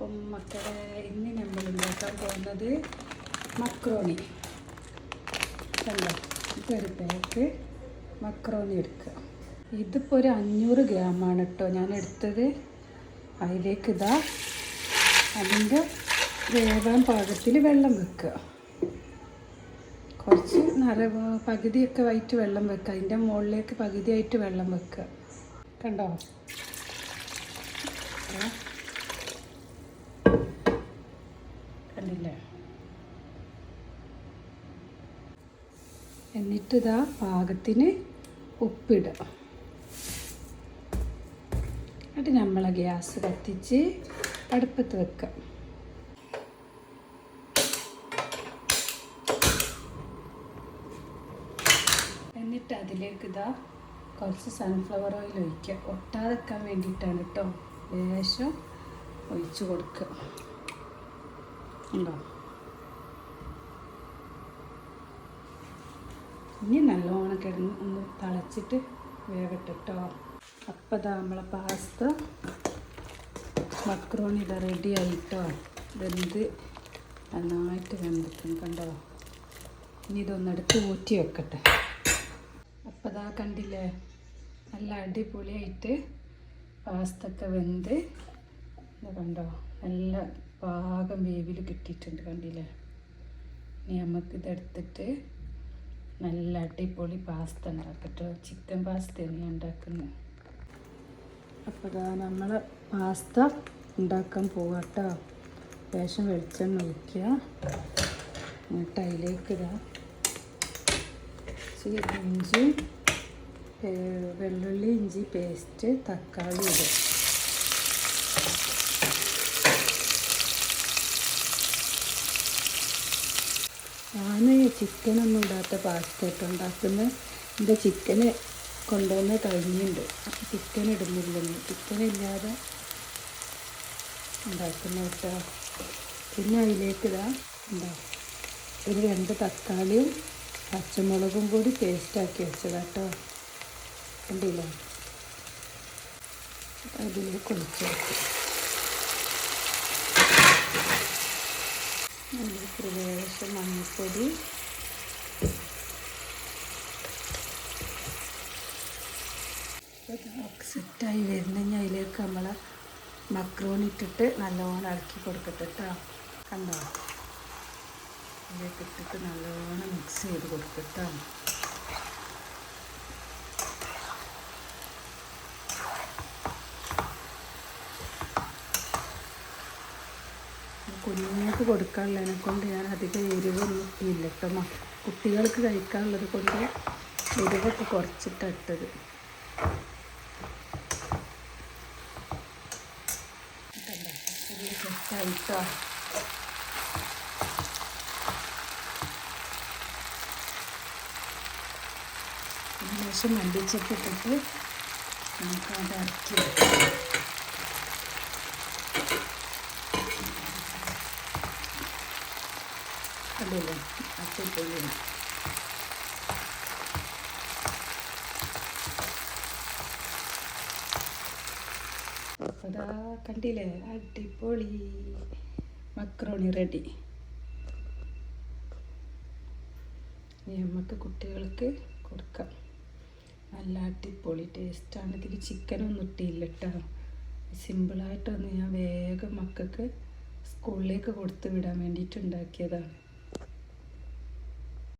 അപ്പം മക്കളെ ഇന്ന് നമ്മൾ ഉണ്ടാക്കാൻ പോകുന്നത് മക്രോണി. കണ്ടോ, ഇതൊരു പാക്ക് മക്രോണി എടുക്കുക. ഇതിപ്പോൾ ഒരു 500 ഗ്രാമാണ് കേട്ടോ ഞാൻ എടുത്തത്. അതിലേക്ക് ഇതാ അതിൻ്റെ വേവാൻ പാകത്തിൽ വെള്ളം വെക്കുക. കുറച്ച് പകുതിയൊക്കെ ആയിട്ട് വെള്ളം വെക്കുക. അതിൻ്റെ മുകളിലേക്ക് പകുതിയായിട്ട് വെള്ളം വെക്കുക. കണ്ടോ, കണ്ടില്ലേ? എന്നിട്ട് ഇതാ പാകത്തിന് ഉപ്പിടുക. എന്നിട്ട് നമ്മളെ ഗ്യാസ് കത്തിച്ച് അടുപ്പത്ത് വെക്കുക. എന്നിട്ട് അതിലേക്ക് ഇതാ കുറച്ച് സൺഫ്ലവർ ഓയിൽ ഒഴിക്കുക. ഒട്ടാതെ വെക്കാൻ വേണ്ടിയിട്ടാണ് കേട്ടോ. ലേശം ഒഴിച്ച് കൊടുക്കുക. ഉണ്ടോ? ഇനി നല്ലോണം കിടന്ന് ഒന്ന് തിളച്ചിട്ട് വേവട്ടെ കേട്ടോ. അപ്പോൾ ഇതാ നമ്മളെ പാസ്ത മക്രോണി ഇതാ റെഡി ആയിട്ടോ. വെന്ത് നന്നായിട്ട് വെന്തിട്ടുണ്ട്. കണ്ടോ? ഇനി ഇതൊന്നെടുത്ത് ഊറ്റി വെക്കട്ടെ. അപ്പോൾ ഇതാ കണ്ടില്ലേ, നല്ല അടിപൊളിയായിട്ട് പാസ്തൊക്കെ വെന്ത് കണ്ടോ, നല്ല പാകം വേവിൽ കിട്ടിയിട്ടുണ്ട്. കണ്ടില്ലേ? ഇനി നമുക്കിതെടുത്തിട്ട് നല്ല അടിപൊളി പാസ്ത ഉണ്ടാക്കട്ടോ. ചിക്കൻ പാസ്തയാണ് ഞാൻ ഉണ്ടാക്കുന്നത്. അപ്പോൾ ഇതാ നമ്മൾ പാസ്ത ഉണ്ടാക്കാൻ പോകാട്ടോ. ലേശം വെളിച്ചെണ്ണ ഒഴിക്കുക. എന്നിട്ട് അതിലേക്ക് ഇതാ ഇഞ്ചി, വെള്ളുള്ളി ഇഞ്ചി പേസ്റ്റ്, തക്കാളി ഇടുക. ഞാൻ ചിക്കനൊന്നും ഇടാത്ത പാസ്ത ഇട്ട് ഉണ്ടാക്കുന്നത്. എൻ്റെ ചിക്കന് കൊണ്ടുവന്ന് കഴിഞ്ഞിട്ടുണ്ട്. അപ്പോൾ ചിക്കൻ ഇടുന്നില്ലെന്ന്, ചിക്കനില്ലാതെ ഉണ്ടാക്കുന്ന കേട്ടോ. പിന്നെ അതിലേക്ക് ഇതാ എന്താ ഒരു 2 തക്കാളിയും പച്ചമുളകും കൂടി പേസ്റ്റാക്കി വെച്ചതാട്ടോ. കണ്ടില്ലേ? അതിലേക്ക് ഒഴിച്ച് വെക്കും. അതിലേക്ക് ലേശം മഞ്ഞൾപ്പൊടി, സെറ്റായി വരുന്നെങ്കിൽ അതിലേക്ക് നമ്മൾ മക്രോണി ഇട്ടിട്ട് നല്ലോണം ഇളക്കി കൊടുക്കട്ടെ കേട്ടോ. കണ്ടോ? അതിലേക്ക് ഇട്ടിട്ട് നല്ലോണം മിക്സ് ചെയ്ത് കൊടുക്കട്ടോ. കുഞ്ഞുങ്ങൾക്ക് കൊടുക്കാനുള്ളതിനെ കൊണ്ട് ഞാൻ അധികം എരിവൊന്നും ഇല്ല കേട്ടോ. കുട്ടികൾക്ക് കഴിക്കാനുള്ളത് കൊണ്ട് എരിവൊക്കെ കുറച്ചിട്ടിട്ടത്. സെറ്റായിട്ടോ. ലേശം മല്ലിച്ചപ്പ് ഇട്ടിട്ട് നമുക്ക് അത് ഇറക്കി വെക്കാം. കണ്ടില്ലേ? അടിപൊളി. അതാ കണ്ടില്ലേ? അടിപൊളി മക്രോണി റെഡി. ഇനി നമുക്ക് കുട്ടികൾക്ക് കൊടുക്കാം. നല്ല അടിപൊളി ടേസ്റ്റാണ്. ഇതിൽ ചിക്കനൊന്നും ഇട്ടില്ല കേട്ടോ. സിമ്പിളായിട്ടൊന്ന് ഞാൻ വേഗം മക്കൾക്ക് സ്കൂളിലേക്ക് കൊടുത്ത് വിടാൻ വേണ്ടിയിട്ട് ഉണ്ടാക്കിയതാണ്.